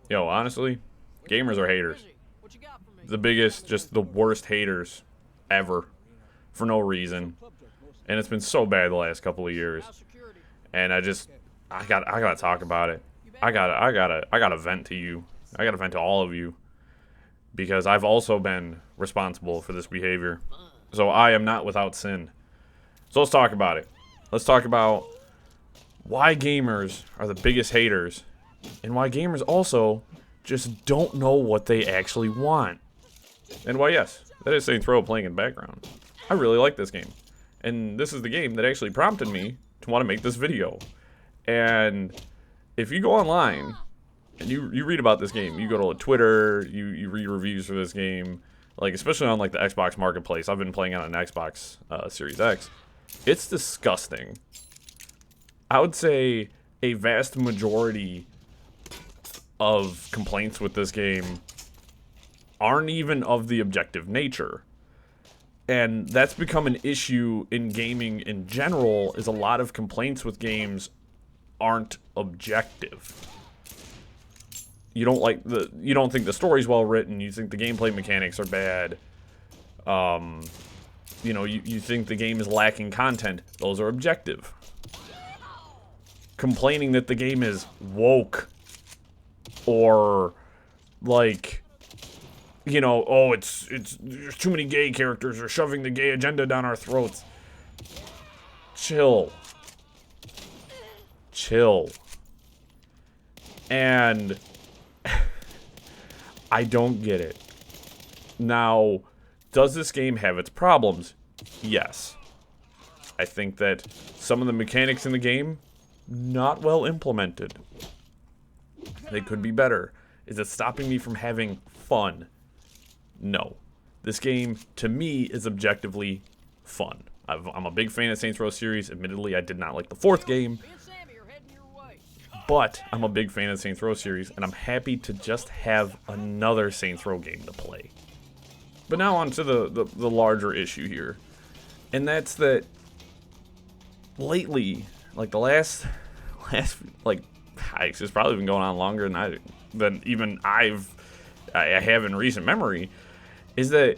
Yo, honestly, gamers are haters. The biggest, just the worst haters ever for no reason. And it's been so bad the last couple of years. And I gotta talk about it. I gotta vent to you. I gotta vent to all of you because I've also been responsible for this behavior. So I am not without sin. So let's talk about it. Let's talk about why gamers are the biggest haters and why gamers also just don't know what they actually want. And why, yes, that is Saints Row playing in the background. I really like this game. And this is the game that actually prompted me to want to make this video. And if you go online and you read about this game, you go to Twitter, you read reviews for this game, like especially on like the Xbox Marketplace. I've been playing it on an Xbox Series X. It's disgusting. I would say a vast majority of complaints with this game aren't even of the objective nature. And that's become an issue in gaming in general, is a lot of complaints with games aren't objective. You don't think the story's well written, you think the gameplay mechanics are bad. You think the game is lacking content. Those are objective. Complaining that the game is woke or like, there's too many gay characters or shoving the gay agenda down our throats. Chill. And I don't get it. Now, does this game have its problems? Yes. I think that some of the mechanics in the game, not well implemented. They could be better. Is it stopping me from having fun? No. This game, to me, is objectively fun. I'm a big fan of Saints Row series. Admittedly, I did not like the fourth game. But I'm a big fan of the Saints Row series, and I'm happy to just have another Saints Row game to play. But now on to the larger issue here. And that's that lately, like the last like, it's probably been going on longer than even I have in recent memory, is that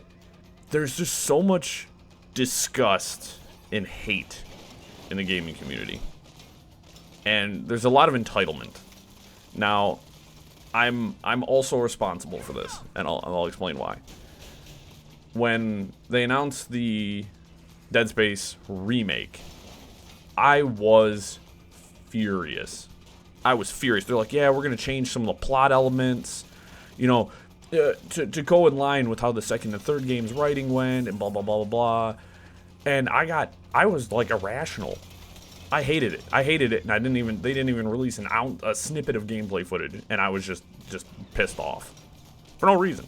there's just so much disgust and hate in the gaming community. And there's a lot of entitlement. Now, I'm also responsible for this, and I'll explain why. When they announced the Dead Space remake, I was furious. They're like, yeah, we're gonna change some of the plot elements, to go in line with how the second and third game's writing went, and blah blah blah blah blah. And I was like irrational. I hated it, and they didn't even release a snippet of gameplay footage, and I was just pissed off for no reason.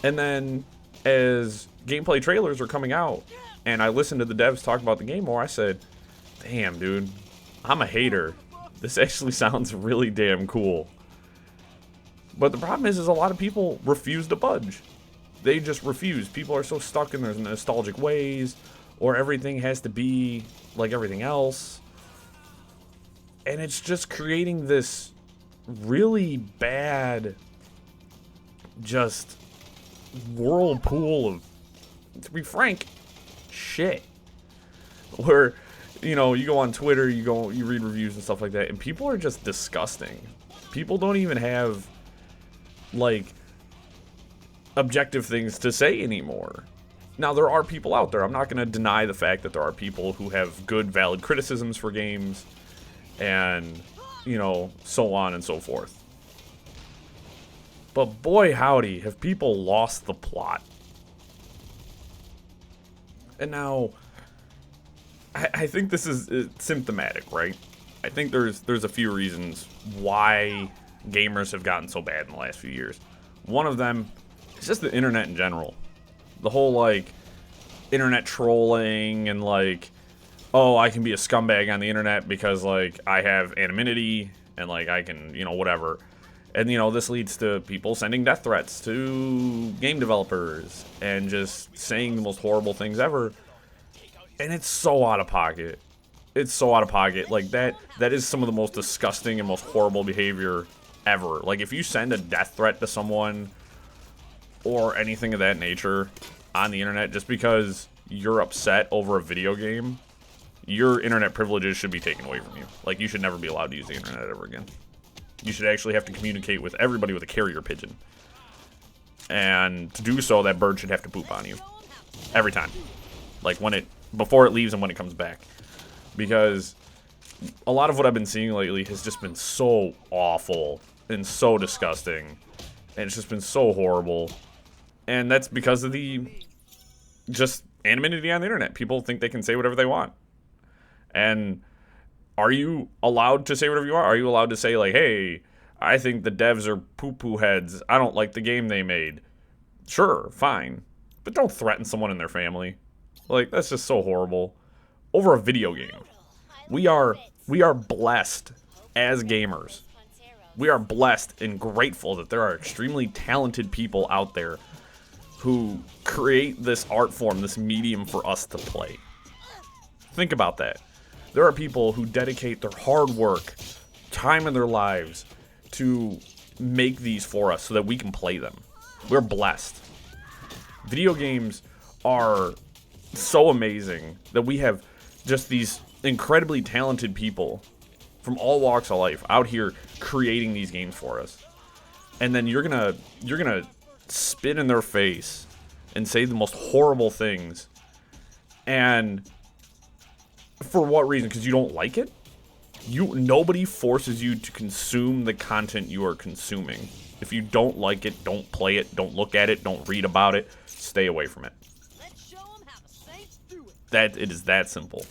And then as gameplay trailers were coming out, and I listened to the devs talk about the game more, I said, damn, dude, I'm a hater. This actually sounds really damn cool. But the problem is a lot of people refuse to budge. They just refuse. People are so stuck in their nostalgic ways, or everything has to be like everything else. And it's just creating this really bad, just whirlpool of, to be frank, shit. Where, you go on Twitter, you read reviews and stuff like that, and people are just disgusting. People don't even have, like, objective things to say anymore. Now, there are people out there. I'm not going to deny the fact that there are people who have good, valid criticisms for games, and, so on and so forth. But boy howdy, have people lost the plot. And now, I think this is symptomatic, right? I think there's a few reasons why gamers have gotten so bad in the last few years. One of them is just the internet in general. The whole, like, internet trolling and, like, oh, I can be a scumbag on the internet because, like, I have anonymity and, like, I can, whatever. And, this leads to people sending death threats to game developers and just saying the most horrible things ever. And it's so out of pocket. Like, that is some of the most disgusting and most horrible behavior ever. Like, if you send a death threat to someone or anything of that nature on the internet just because you're upset over a video game, your internet privileges should be taken away from you. Like, you should never be allowed to use the internet ever again. You should actually have to communicate with everybody with a carrier pigeon. And to do so, that bird should have to poop on you. Every time. Like, before it leaves and when it comes back. Because a lot of what I've been seeing lately has just been so awful and so disgusting. And it's just been so horrible. And that's because of the just anonymity on the internet. People think they can say whatever they want. And are you allowed to say whatever you want? Are you allowed to say, like, hey, I think the devs are poo-poo heads. I don't like the game they made. Sure, fine. But don't threaten someone and their family. Like, that's just so horrible. Over a video game. We are blessed as gamers. We are blessed and grateful that there are extremely talented people out there who create this art form, this medium for us to play. Think about that. There are people who dedicate their hard work, time in their lives to make these for us so that we can play them. We're blessed. Video games are so amazing that we have just these incredibly talented people from all walks of life out here creating these games for us. And then you're gonna spit in their face and say the most horrible things. And for what reason? Because you don't like it? Nobody forces you to consume the content you are consuming. If you don't like it, don't play it, don't look at it, don't read about it, stay away from it. It is that simple.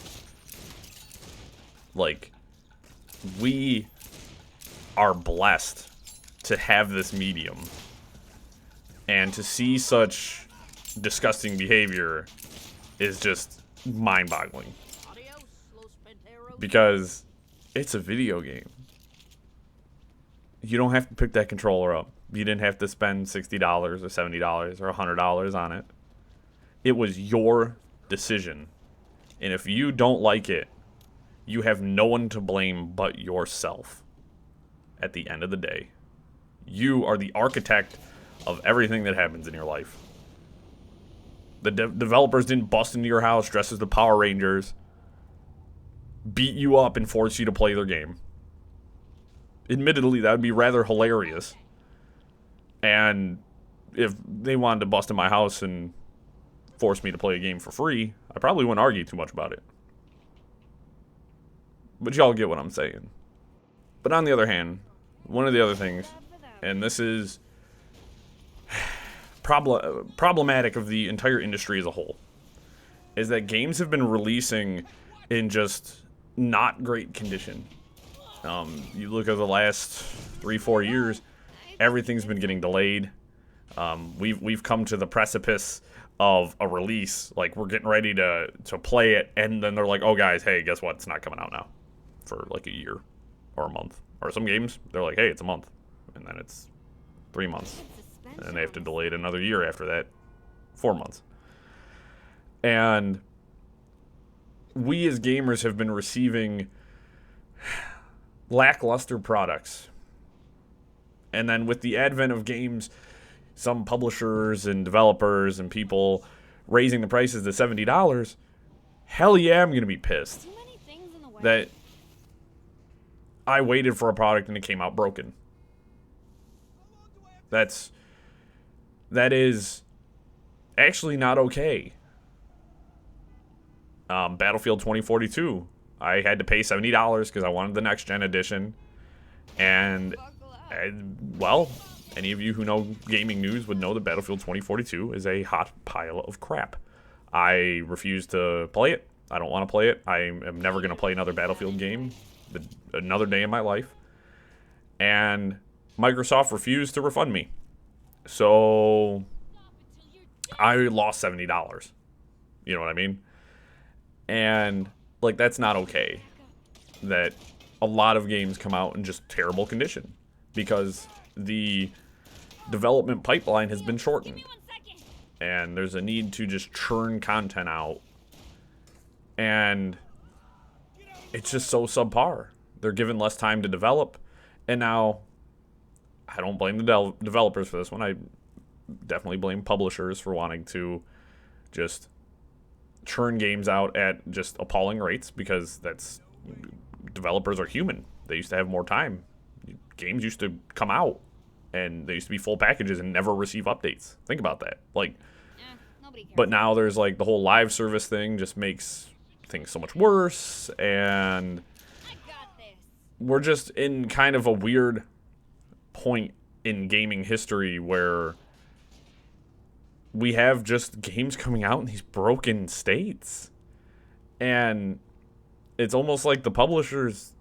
Like, we are blessed to have this medium, and to see such disgusting behavior is just mind-boggling. Because it's a video game. You don't have to pick that controller up. You didn't have to spend $60 or $70 or $100 on it. It was your decision. And if you don't like it, you have no one to blame but yourself. At the end of the day, you are the architect of everything that happens in your life. The developers didn't bust into your house dressed as the Power Rangers, beat you up and force you to play their game. Admittedly, that would be rather hilarious. And if they wanted to bust in my house and force me to play a game for free, I probably wouldn't argue too much about it. But y'all get what I'm saying. But on the other hand, one of the other things, and this is problematic of the entire industry as a whole, is that games have been releasing in just not great condition. You look at the last 3-4 years, everything's been getting delayed. We've come to the precipice of a release. Like, we're getting ready to play it, and then they're like, oh guys, hey, guess what? It's not coming out now for like a year or a month. Or some games, they're like, hey, it's a month, and then it's 3 months, and then they have to delay it another year after that, 4 months. And we as gamers have been receiving lackluster products. And then with the advent of games, some publishers and developers and people raising the prices to $70, hell yeah, I'm going to be pissed that I waited for a product and it came out broken. That is actually not okay. Battlefield 2042, I had to pay $70 because I wanted the next gen edition. And, well, any of you who know gaming news would know that Battlefield 2042 is a hot pile of crap. I refuse to play it. I don't want to play it. I am never going to play another Battlefield game another day in my life. And Microsoft refused to refund me. So I lost $70. You know what I mean? And, like, that's not okay. That a lot of games come out in just terrible condition because the development pipeline has been shortened. And there's a need to just churn content out. And it's just so subpar. They're given less time to develop. And now I don't blame the developers for this one. I definitely blame publishers for wanting to just churn games out at just appalling rates, because developers are human. They used to have more time. Games used to come out and they used to be full packages and never receive updates. Think about that. Like, but now there's like the whole live service thing just makes things so much worse, and we're just in kind of a weird point in gaming history where we have just games coming out in these broken states, and it's almost like the publishers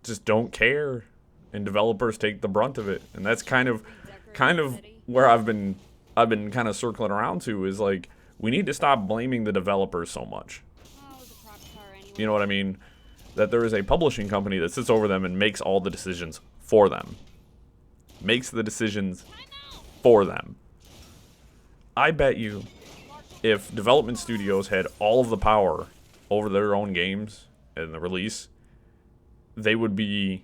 just don't care and developers take the brunt of it. And that's kind of where I've been kind of circling around to, is like, we need to stop blaming the developers so much. You know what I mean? That there is a publishing company that sits over them and makes all the decisions for them. Makes the decisions for them. I bet you if development studios had all of the power over their own games and the release, they would be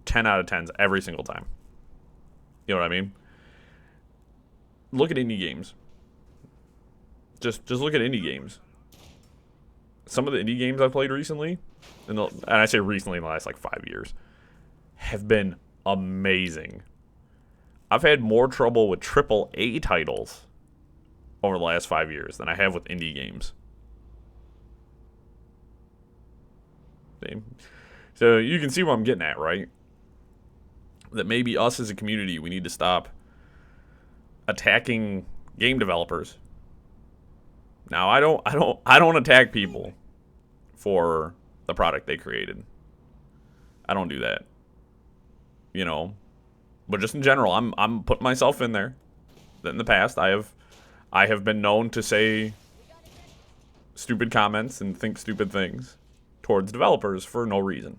10 out of 10s every single time. You know what I mean? Look at indie games. Just look at indie games. Some of the indie games I've played recently, and I say recently in the last like 5 years, have been amazing. I've had more trouble with AAA titles over the last 5 years than I have with indie games. See? So you can see what I'm getting at, right? That maybe us as a community, we need to stop attacking game developers. Now, I don't attack people for the product they created. I don't do that. You know, but just in general, I'm putting myself in there. That in the past, I have been known to say stupid comments and think stupid things towards developers for no reason.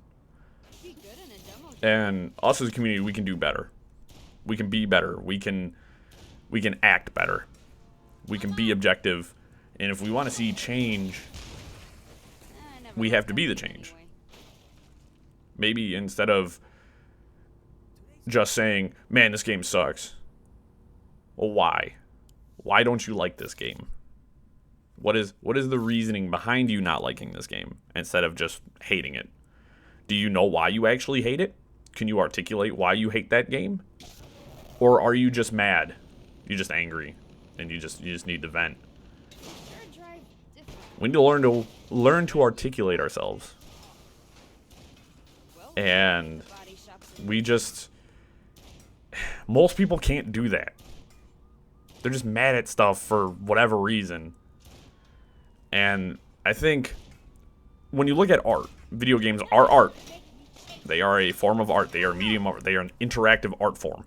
And us as a community, we can do better. We can be better. We can act better. We can be objective. And if we want to see change, we have to be the change. Maybe instead of just saying, man, this game sucks. Well, why? Why don't you like this game? What is the reasoning behind you not liking this game instead of just hating it? Do you know why you actually hate it? Can you articulate why you hate that game? Or are you just mad? You're just angry and you just need to vent. We need to learn to articulate ourselves. And most people can't do that. They're just mad at stuff for whatever reason. And I think when you look at art, video games are art. They are a form of art. They are a medium of art. They are an interactive art form.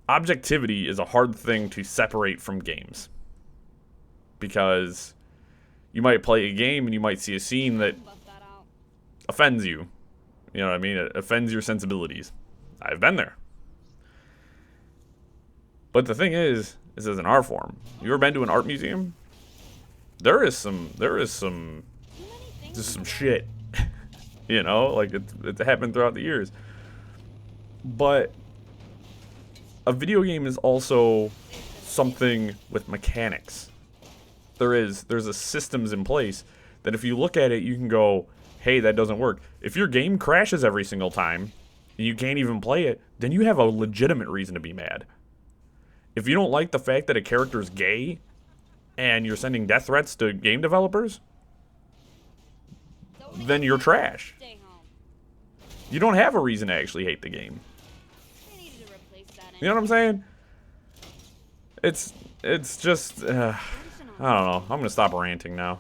Objectivity is a hard thing to separate from games. Because you might play a game and you might see a scene that offends you. You know what I mean? It offends your sensibilities. I've been there. But the thing is as an art form. You ever been to an art museum? There is some shit. You know, like it's happened throughout the years. But a video game is also something with mechanics. There's a systems in place that if you look at it, you can go, hey, that doesn't work. If your game crashes every single time and you can't even play it, then you have a legitimate reason to be mad. If you don't like the fact that a character's gay and you're sending death threats to game developers, then you're trash. You don't have a reason to actually hate the game. You know what I'm saying? It's just, I don't know. I'm going to stop ranting now.